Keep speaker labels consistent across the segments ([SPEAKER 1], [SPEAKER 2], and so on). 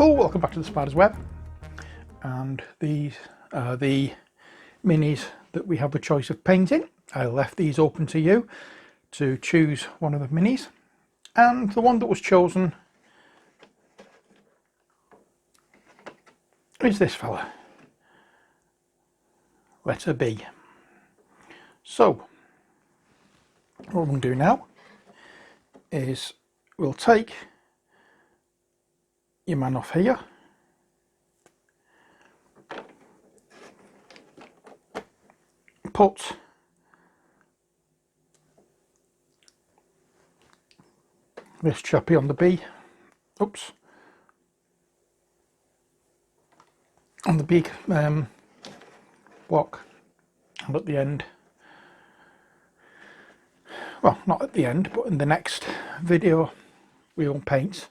[SPEAKER 1] people, welcome back to the Spider's Web, and these are the minis that we have the choice of painting. I left these open to you to choose one of the minis, and the one that was chosen is this fella, letter B. So what we're going to do now is we'll take your man off here, put this chappy on the B, oops, on the big block, and at the end, well, not at the end, but in the next video we will paint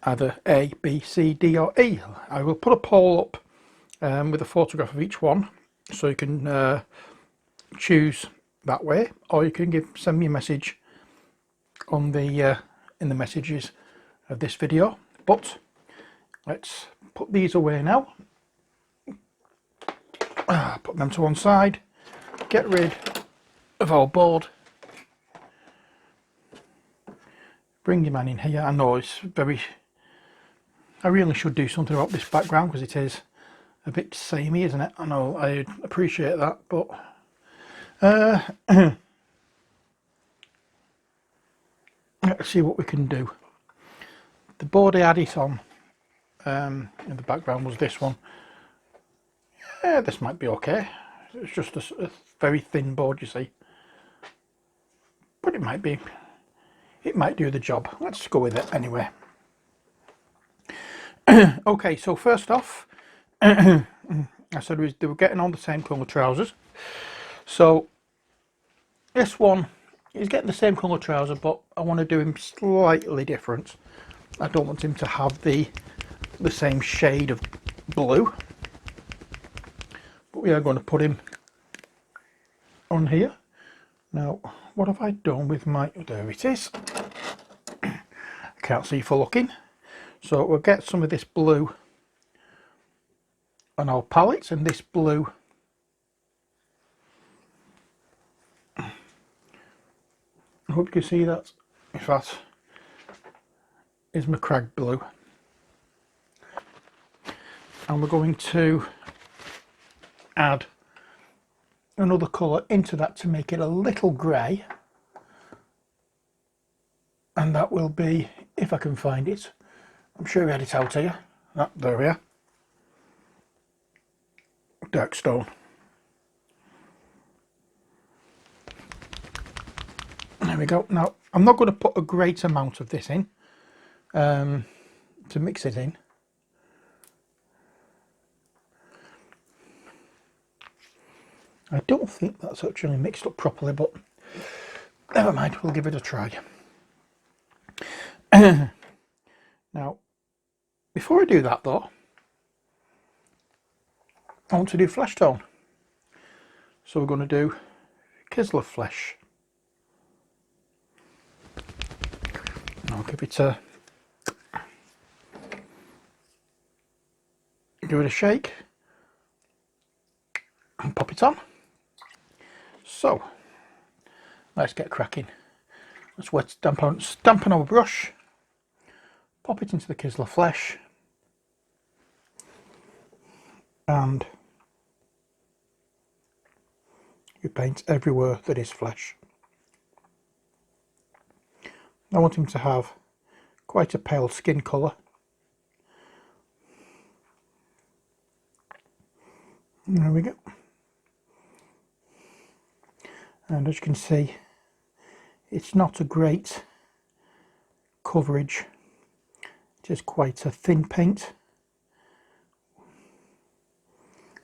[SPEAKER 1] either A, B, C, D or E. I will put a poll up with a photograph of each one, so you can choose that way, or you can send me a message on the in the messages of this video. But let's put these away now. Put them to one side, get rid of our board, bring your man in here. I know it's very, I really should do something about this background because it is a bit samey, isn't it? I know, I appreciate that, but let's see what we can do. The board I had it on in the background was this one. Yeah, this might be okay. It's just a very thin board, you see, but it might do the job. Let's go with it anyway. Okay, so first off, I said they were getting on the same colour trousers, so this one is getting the same colour trouser, but I want to do him slightly different. I don't want him to have the same shade of blue, but we are going to put him on here. Now, what have I done with my, there it is, I can't see for looking, so we'll get some of this blue on our palettes, and this blue I hope you can see that, if that is my crag blue, and we're going to add another colour into that to make it a little grey, and that will be, if I can find it, I'm sure we had it out here, there we are, dark stone. There we go. Now I'm not going to put a great amount of this in to mix it in. I don't think that's actually mixed up properly, but never mind, we'll give it a try. Now, before I do that though, I want to do flesh tone. So we're going to do Kislev flesh. I'll give it a shake and pop it on. So let's get cracking. Let's dampen our brush, pop it into the Kislev flesh, and you paint everywhere that is flesh. I want him to have quite a pale skin colour. There we go. And as you can see, it's not a great coverage. It is quite a thin paint.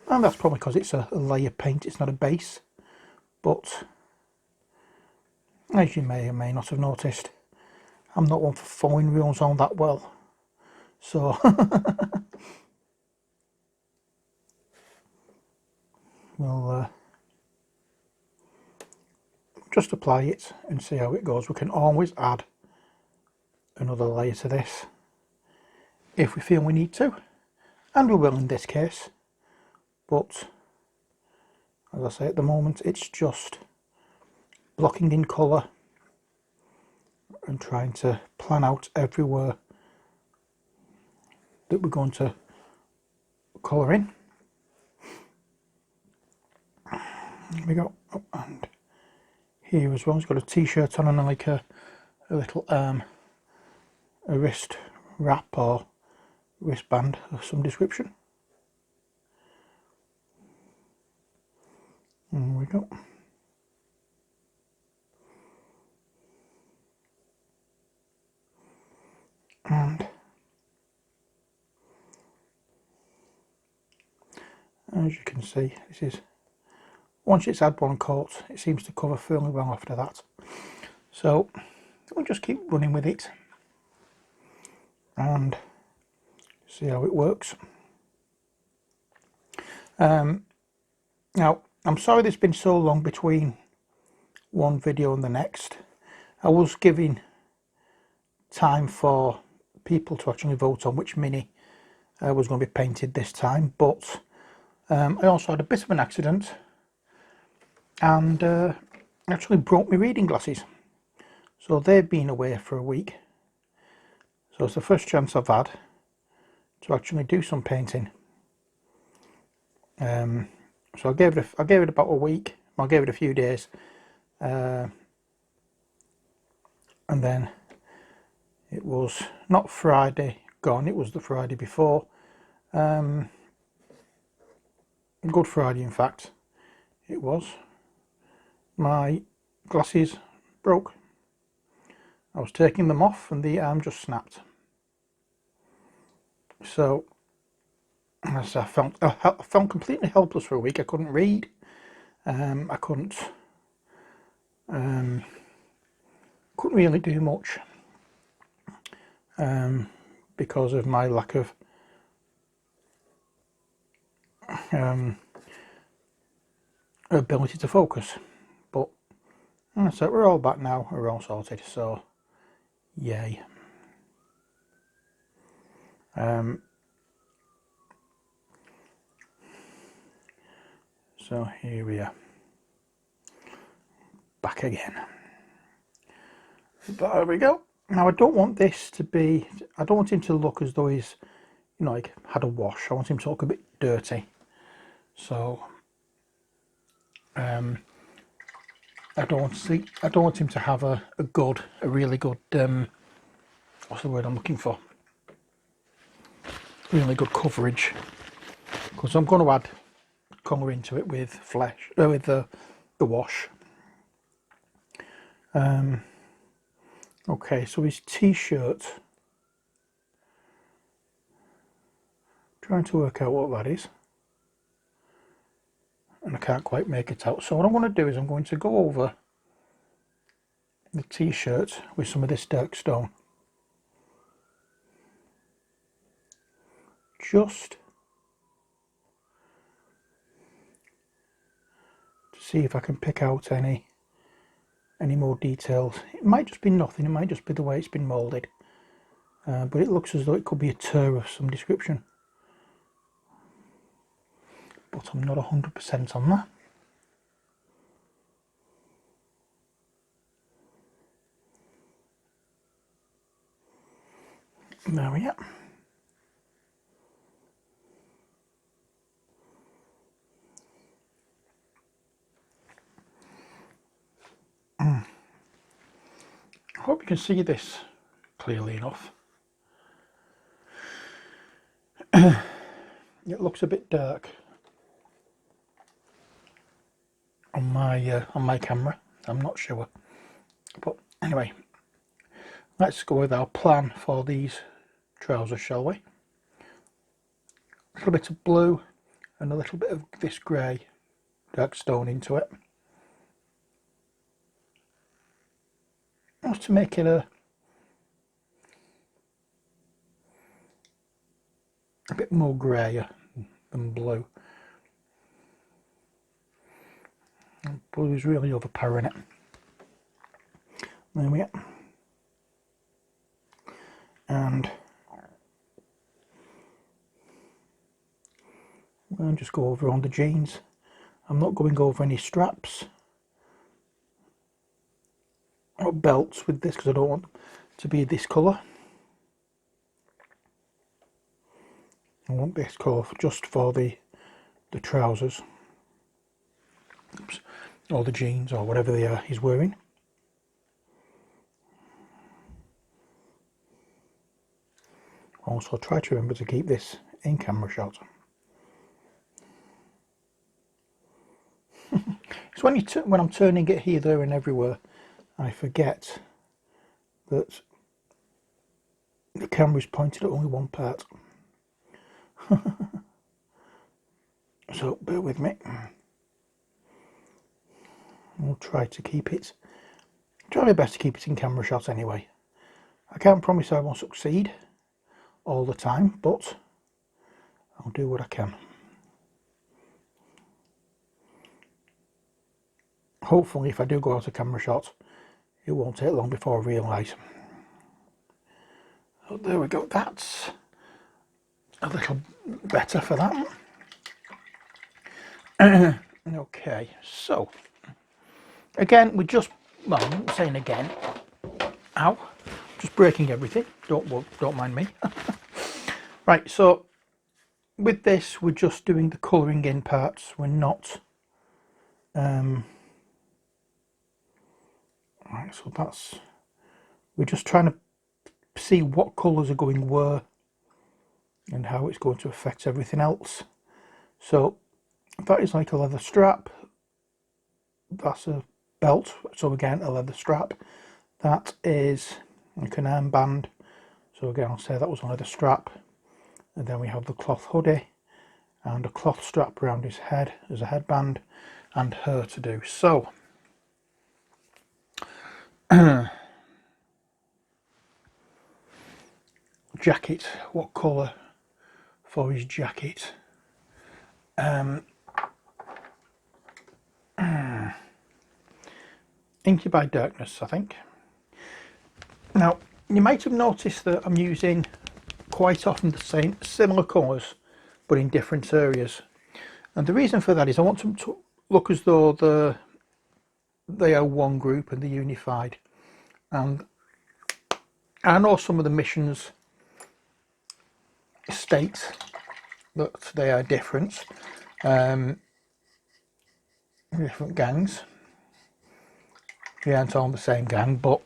[SPEAKER 1] And that's probably because it's a layer paint, it's not a base. But as you may or may not have noticed, I'm not one for following rules on that well, so we'll just apply it and see how it goes. We can always add another layer to this if we feel we need to, and we will in this case. But as I say, at the moment it's just blocking in colour and trying to plan out everywhere that we're going to colour in. There we go. Oh, and here as well, it's got a t-shirt on and like a little a wrist wrap or wristband of some description. There we go. And as you can see, this is, once it's had one coat, it seems to cover fairly well after that. So we'll just keep running with it and see how it works. Now, I'm sorry there's been so long between one video and the next. I was giving time for people to actually vote on which Mini was going to be painted this time, but I also had a bit of an accident and actually broke my reading glasses. So they've been away for a week. So it's the first chance I've had to actually do some painting. So I gave it about a week. I gave it a few days, and then it was not Friday gone. It was the Friday before. Good Friday, in fact. It was. My glasses broke. I was taking them off, and the arm just snapped. So as I felt completely helpless for a week. I couldn't read. I couldn't really do much because of my lack of ability to focus. But so we're all back now. We're all sorted. So yay. So here we are, back again. There we go. Now I don't want this to be, I don't want him to look as though he's, you know, like had a wash. I want him to look a bit dirty. So I don't want him to have a really good what's the word I'm looking for? Really good coverage, because I'm going to add colour into it with with the wash. Okay, so his t-shirt, trying to work out what that is, and I can't quite make it out. So what I'm going to do is I'm going to go over the t-shirt with some of this dark stone, just to see if I can pick out any more details. It might just be nothing, it might just be the way it's been moulded, but it looks as though it could be a tear of some description, but I'm not 100% on that. There we are. I hope you can see this clearly enough. It looks a bit dark on my camera. I'm not sure, but anyway, let's go with our plan for these trousers, shall we? A little bit of blue and a little bit of this grey dark stone into it, just to make it a bit more greyer than blue. And blue is really overpowering it. There we go. And and just go over on the jeans. I'm not going over any straps or belts with this because I don't want to be this colour. I want this colour just for the trousers. Oops. Or the jeans or whatever they are he's wearing. Also try to remember to keep this in camera shot. So when I'm turning it here, there and everywhere, I forget that the camera is pointed at only one part. So bear with me. I'll try to keep it, try my best to keep it in camera shot anyway. I can't promise I won't succeed all the time, but I'll do what I can. Hopefully if I do go out of camera shot, it won't take long before I realise. So there we go, that's a little better for that. Okay, so again, we just, well, I'm not saying again, ow, just breaking everything, don't mind me. Right, so with this, we're just doing the colouring in parts, we're not, right, so that's, we're just trying to see what colours are going where and how it's going to affect everything else. So that is like a leather strap, that's a belt, so again a leather strap. That is like an armband, so again I'll say that was a leather strap. And then we have the cloth hoodie and a cloth strap around his head as a headband and her to do. So jacket, what colour for his jacket? Inky by Darkness, I think. Now you might have noticed that I'm using quite often the same similar colours but in different areas, and the reason for that is I want them to look as though they are one group and they're unified. And I know some of the missions state that they are different, different gangs. They aren't all the same gang, but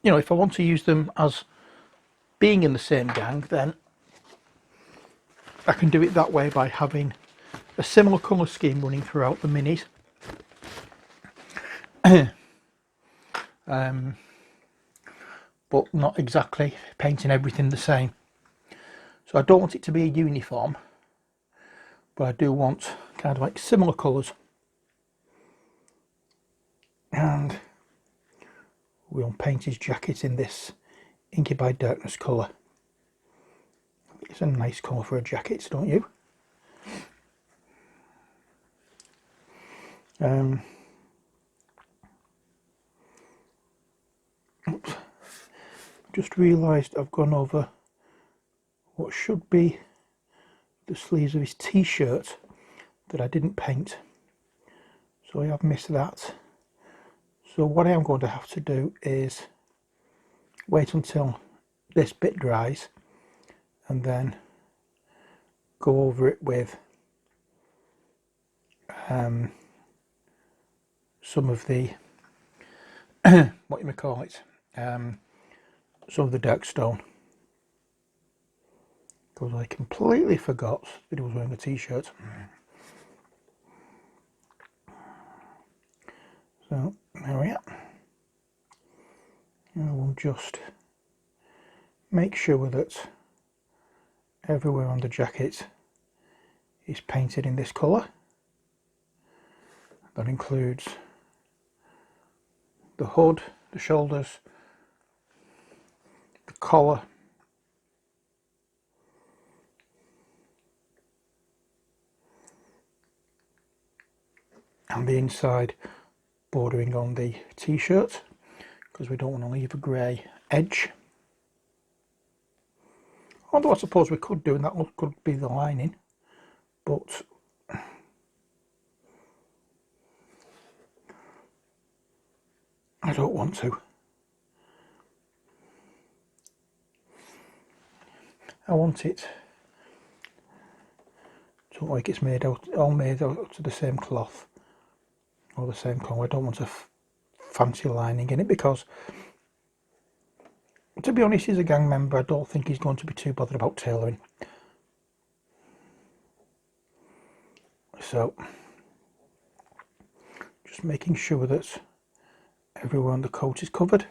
[SPEAKER 1] you know, if I want to use them as being in the same gang, then I can do it that way by having a similar colour scheme running throughout the minis. But not exactly painting everything the same. So I don't want it to be a uniform, but I do want kind of like similar colours. And we'll paint his jacket in this Inky by Darkness colour. It's a nice colour for a jacket, don't you? Oops. Just realised I've gone over what should be the sleeves of his t-shirt that I didn't paint. So I have missed that. So what I am going to have to do is wait until this bit dries and then go over it with some of the what you may call it, some of the dark stone, because I completely forgot that he was wearing a t-shirt. So there we are. And I will just make sure that everywhere on the jacket is painted in this colour. That includes the hood, the shoulders, the collar, and the inside bordering on the t-shirt, because we don't want to leave a grey edge. Although I suppose we could do, and that could be the lining, but I don't want to. I want it to look like it's all made out of the same cloth or the same colour. I don't want a fancy lining in it, because to be honest, he's a gang member. I don't think he's going to be too bothered about tailoring. So just making sure that everywhere on the coat is covered.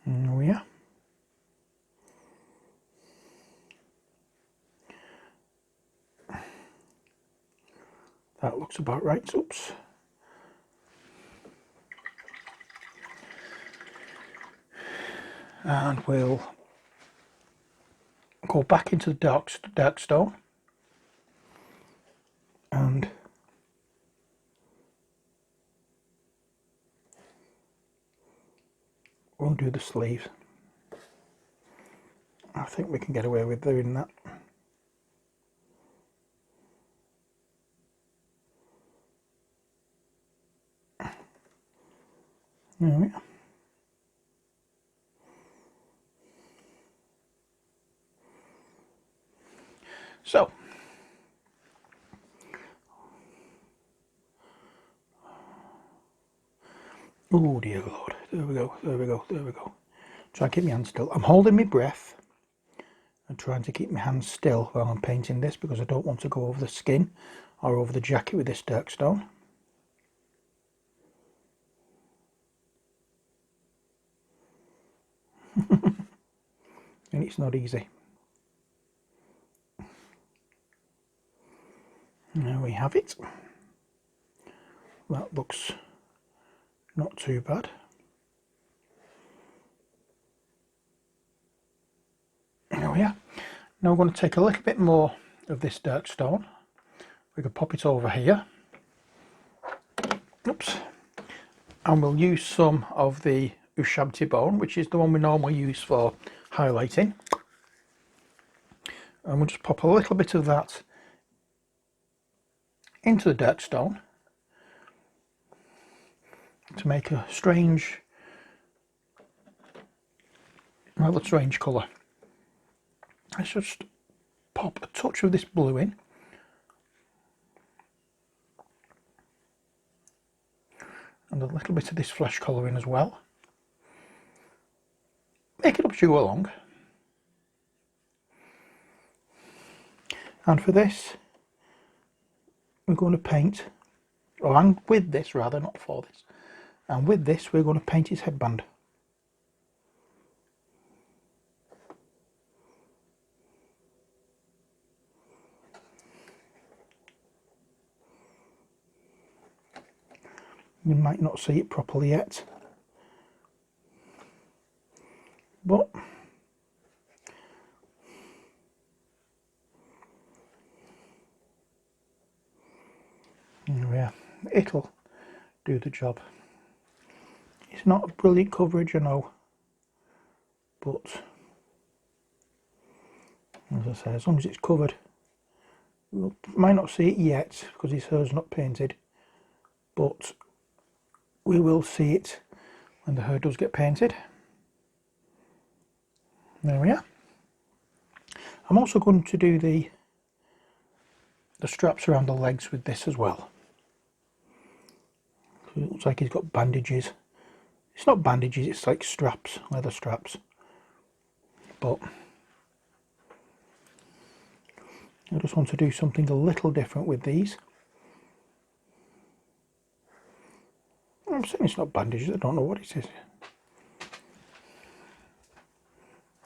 [SPEAKER 1] There we are. That looks about right. Oops. And we'll go back into the dark stone and we'll do the sleeves. I think we can get away with doing that. There we are. So, oh dear Lord, there we go, there we go, there we go. Try and keep my hands still. I'm holding my breath and trying to keep my hands still while I'm painting this, because I don't want to go over the skin or over the jacket with this dark stone. And it's not easy. There we have it. That looks not too bad. There we are. Now we're going to take a little bit more of this dark stone. We can pop it over here. Oops. And we'll use some of the Ushabti bone, which is the one we normally use for highlighting. And we'll just pop a little bit of that into the dark stone to make a strange, rather strange colour. Let's just pop a touch of this blue in. And a little bit of this flesh colour in as well. Make it up as you go along. And for this, we're going to paint, and with this rather, not for this. And with this, we're going to paint his headband. You might not see it properly yet, but there we are. It'll do the job. It's not a brilliant coverage, I know, but as I say, as long as it's covered, we might not see it yet because his hair's not painted, but we will see it when the hair does get painted. There we are. I'm also going to do the straps around the legs with this as well. It looks like he's got bandages. It's not bandages, it's like straps, leather straps. But I just want to do something a little different with these. I'm saying it's not bandages, I don't know what it is.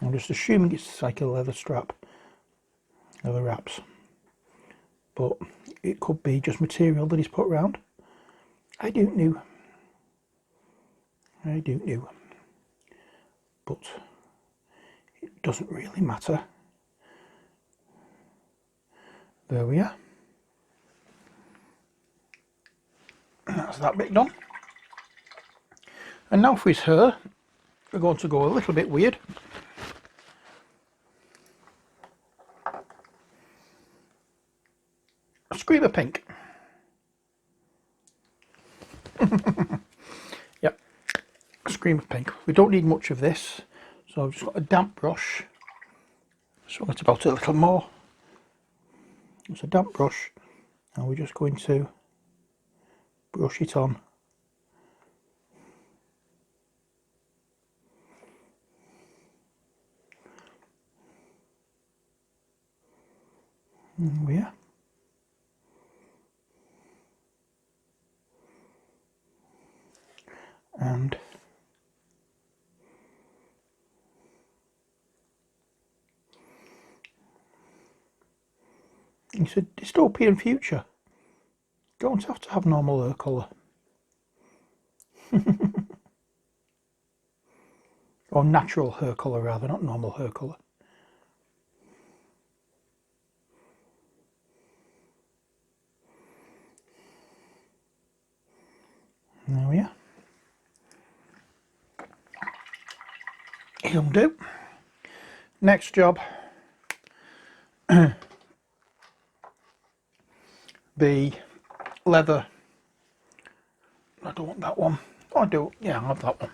[SPEAKER 1] I'm just assuming it's like a leather strap, leather wraps. But it could be just material that he's put around. I don't know. I don't know. But it doesn't really matter. There we are. That's that bit done. And now for his hair, we're going to go a little bit weird. A scream of pink. Yep, Scream of Pink. We don't need much of this, so I've just got a damp brush. So it's about a little more. It's a damp brush, and we're just going to brush it on. There we are. And it's a dystopian future. Don't have to have normal hair colour. Or natural hair colour rather, not normal hair colour. There we are. It'll do. Next job. The leather. I don't want that one. Oh, I do. Yeah, I'll have that one.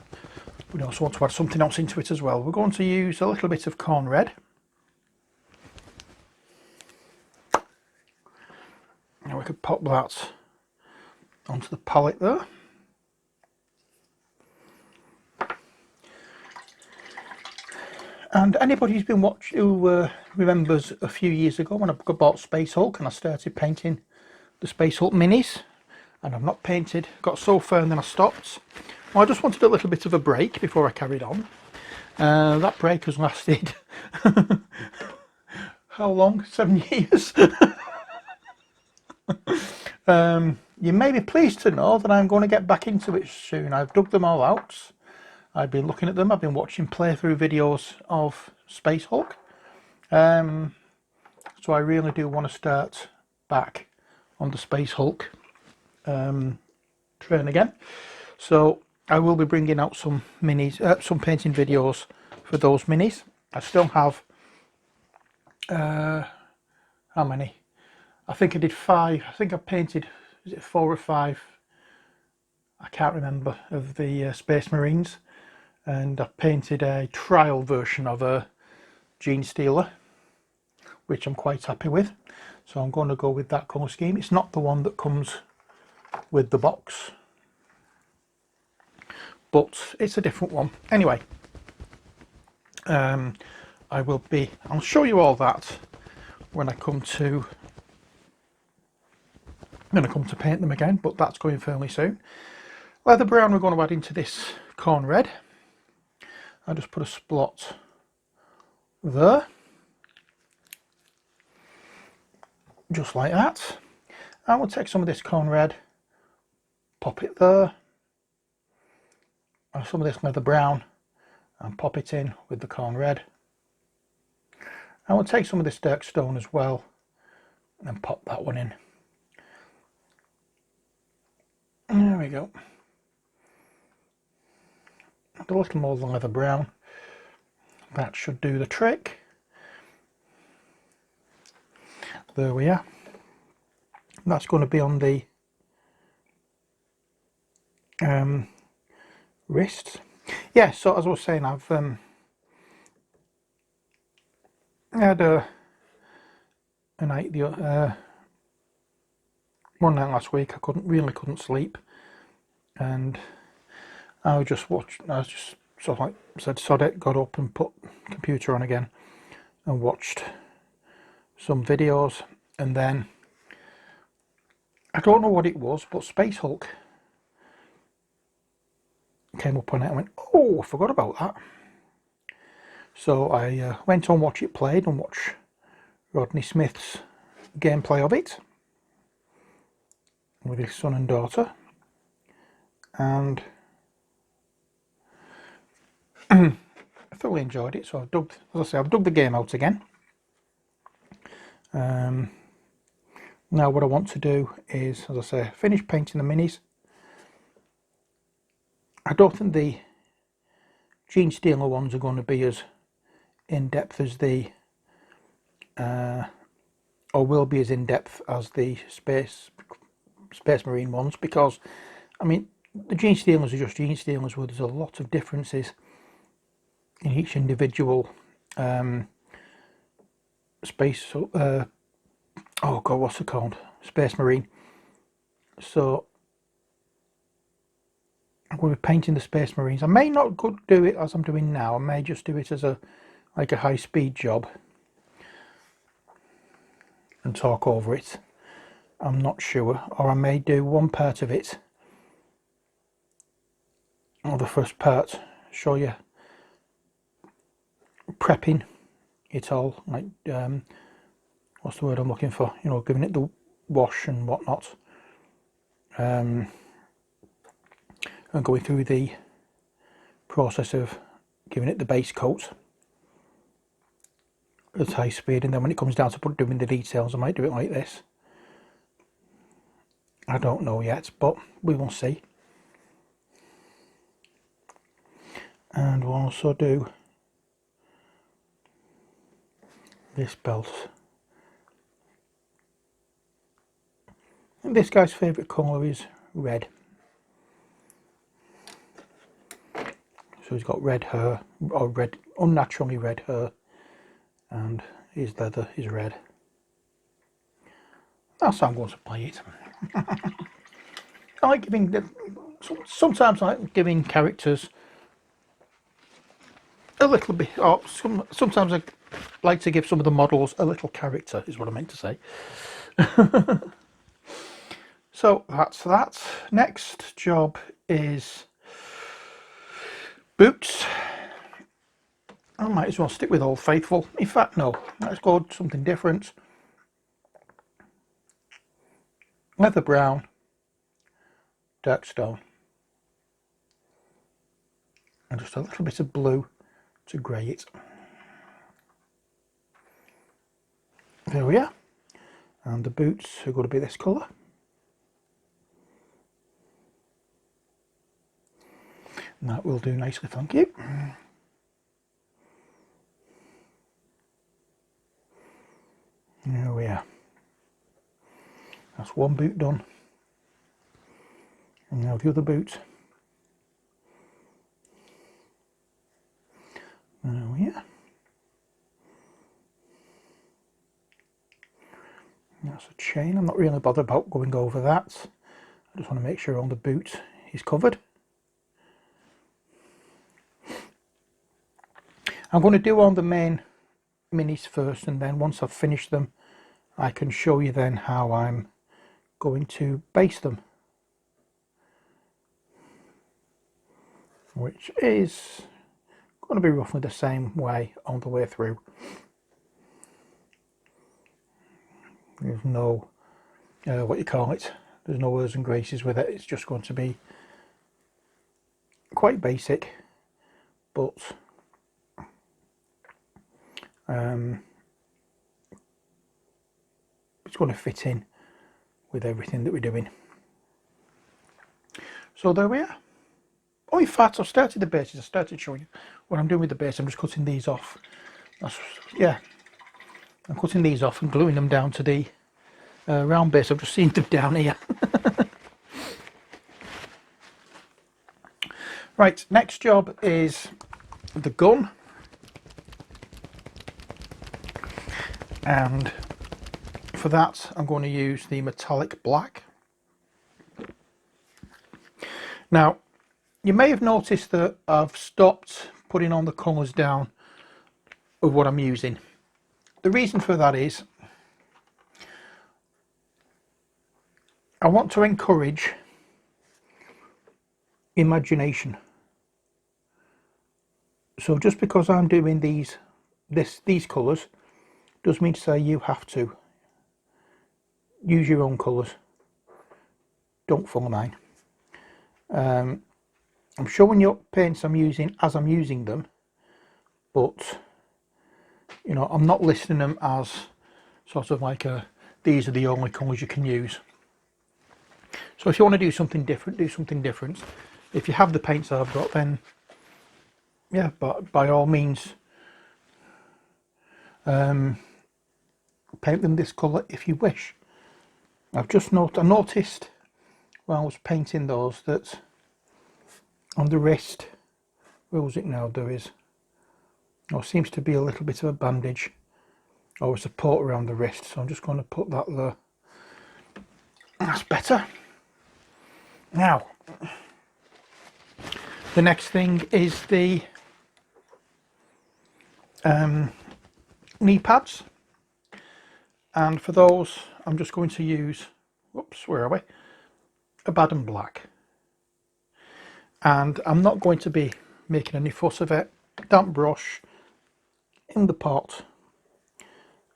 [SPEAKER 1] We also want to add something else into it as well. We're going to use a little bit of corn red. Now we could pop that onto the pallet there. And anybody who's been watching, who remembers a few years ago when I bought Space Hulk and I started painting the Space Hulk minis, and I've not painted, got so far and then I stopped. Well, I just wanted a little bit of a break before I carried on. That break has lasted how long? 7 years. You may be pleased to know that I'm going to get back into it soon. I've dug them all out. I've been looking at them. I've been watching playthrough videos of Space Hulk. So I really do want to start back on the Space Hulk train again. So I will be bringing out some minis, some painting videos for those minis. I still have how many? I think I did 5. I think I painted, is it 4 or 5? I can't remember, of the Space Marines. And I painted a trial version of a Gene Stealer, which I'm quite happy with. So I'm going to go with that colour scheme. It's not the one that comes with the box, but it's a different one. Anyway, I'll show you all that when I come to paint them again, but that's going fairly soon. Leather brown we're going to add into this corn red. I'll just put a splot there, just like that. I will take some of this corn red, pop it there, and some of this leather brown, and pop it in with the corn red. I will take some of this dark stone as well, and pop that one in. There we go. A little more than leather brown. That should do the trick. There we are. That's going to be on the wrists. Yeah, so as I was saying, I've had a night one night last week. I couldn't sleep, and I was just sort of like said sod it, got up and put the computer on again and watched some videos, and then I don't know what it was, but Space Hulk came up on it and went, oh, I forgot about that. So I went on Watch It Played and watched Rodney Smith's gameplay of it with his son and daughter, and I thoroughly enjoyed it. So I've dug the game out again. Now what I want to do is, as I say, finish painting the minis. I don't think the Gene Stealer ones are going to be as in depth as the or will be as in depth as the Space Marine ones, because I mean the gene stealers are just gene stealers, where there's a lot of differences in each individual space, oh god, what's it called? Space Marine. So I'm going to be painting the Space Marines. I may not do it as I'm doing now. I may just do it as a high-speed job and talk over it. I'm not sure. Or I may do one part of it, or the first part, show you prepping it all, like what's the word I'm looking for, you know, giving it the wash and whatnot, and going through the process of giving it the base coat at high speed, and then when it comes down to doing the details, I might do it like this. I don't know yet, but we will see. And we'll also do this belt. And this guy's favourite colour is red. So he's got red hair, or red, unnaturally red hair, and his leather is red. That's how I'm going to play it. I like giving sometimes I like giving characters a little bit, or sometimes I like to give some of the models a little character, is what I meant to say. So that's that. Next job is boots. I might as well stick with Old Faithful. In fact, no, let's go something different. Leather brown, dark stone, and just a little bit of blue to grey it. There we are. And the boots are going to be this colour. And that will do nicely, thank you. There we are. That's one boot done. And now the other boot. There we are. That's a chain. I'm not really bothered about going over that. I just want to make sure on the boot is covered. I'm going to do on the main minis first, and then once I've finished them I can show you then how I'm going to base them, which is going to be roughly the same way on the way through. There's no what you call it, there's no airs and graces with it. It's just going to be quite basic, but it's going to fit in with everything that we're doing. So there we are. Oh, in fact, I've started the bases. I started showing you what I'm doing with the base. I'm just cutting these off. Yeah, I'm cutting these off and gluing them down to the round base. I've just seen them down here. Right, next job is the gun. And for that I'm going to use the metallic black. Now you may have noticed that I've stopped putting on the colours down of what I'm using. The reason for that is I want to encourage imagination. So just because I'm doing these colours doesn't mean to say you have to. Use your own colours. Don't follow mine. I'm showing you paints I'm using as I'm using them, but you know, I'm not listing them as sort of like these are the only colours you can use. So if you want to do something different, do something different. If you have the paints I've got, then yeah, but by all means paint them this colour if you wish. I've just noticed while I was painting those that on the wrist. What does it now do is, oh, seems to be a little bit of a bandage or a support around the wrist, so I'm just going to put that there. That's better. Now, the next thing is the knee pads, and for those I'm just going to use, whoops, where are we, a Baden Black, and I'm not going to be making any fuss of it. Damp brush in the pot,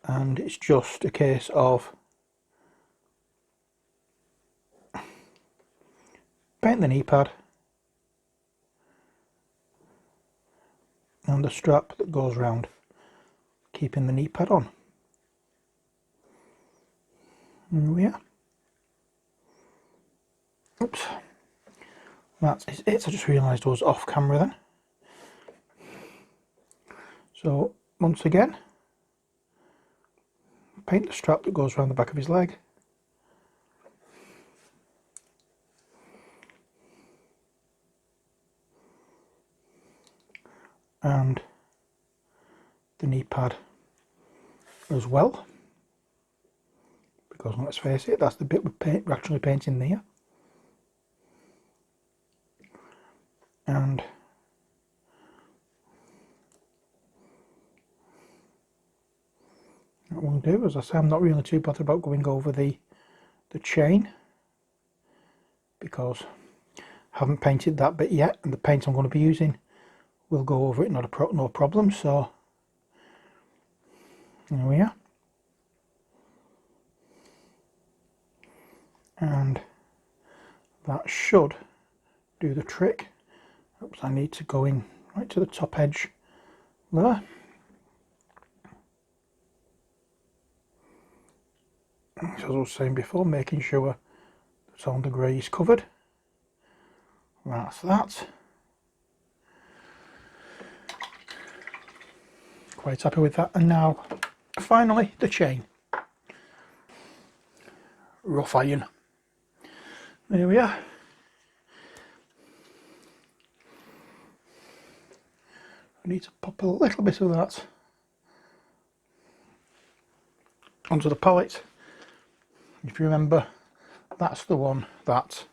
[SPEAKER 1] and it's just a case of paint the knee pad and the strap that goes round, keeping the knee pad on. There we are. Oops, that is it. I just realised I was off camera then. So once again, paint the strap that goes around the back of his leg. And the knee pad as well, because let's face it, that's the bit we're actually painting there. And what we'll do, as I say, I'm not really too bothered about going over the chain, because I haven't painted that bit yet, and the paint I'm going to be using will go over it, no problem. So there we are, and that should do the trick. Oops, I need to go in right to the top edge there. As I was saying before, making sure that all the grey is covered. That's that. Quite happy with that. And now, finally, the chain. Rough iron. There we are. I need to pop a little bit of that onto the pallet. If you remember, that's the one that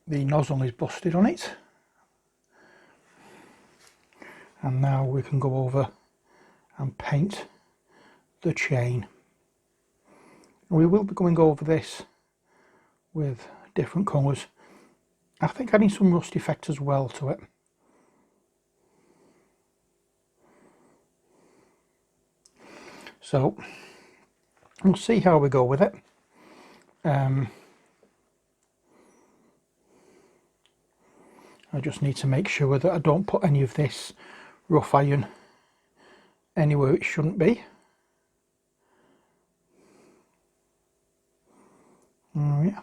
[SPEAKER 1] the nozzle is busted on it. And now we can go over and paint the chain. We will be going over this with different colours. I think adding some rust effect as well to it. So we'll see how we go with it. I just need to make sure that I don't put any of this rough iron anywhere it shouldn't be. Oh yeah.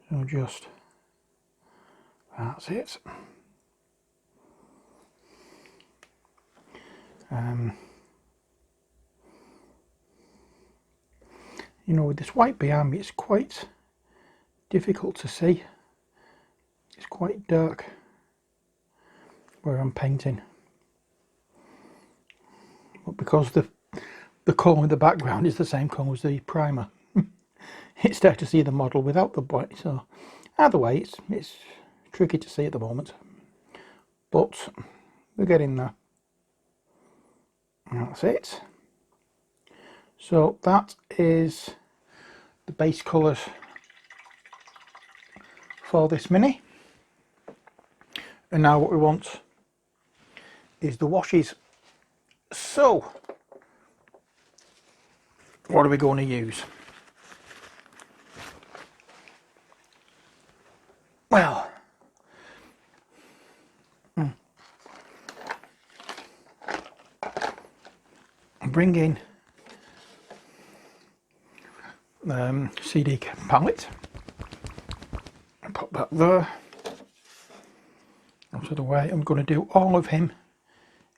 [SPEAKER 1] So just, that's it. You know, with this white behind me, it's quite difficult to see. It's quite dark where I'm painting, but because the colour in the background is the same colour as the primer, it's there to see the model without the white. So either way, it's tricky to see at the moment, but we're getting there. That's it. So that is the base colours for this mini. And now what we want is the washes. So what are we going to use? Well, bring in CD palette and put that there. Out of the way. I'm going to do all of him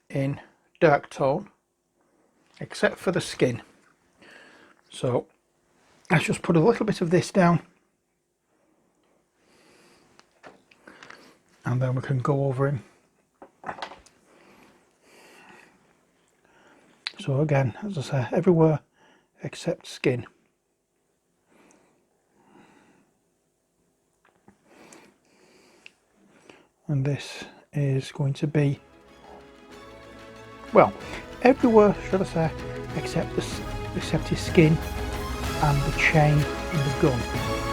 [SPEAKER 1] in dark tone except for the skin. So let's just put a little bit of this down, and then we can go over him. So again, as I say, everywhere except skin. And this is going to be, well, everywhere, should I say, except his skin and the chain and the gun.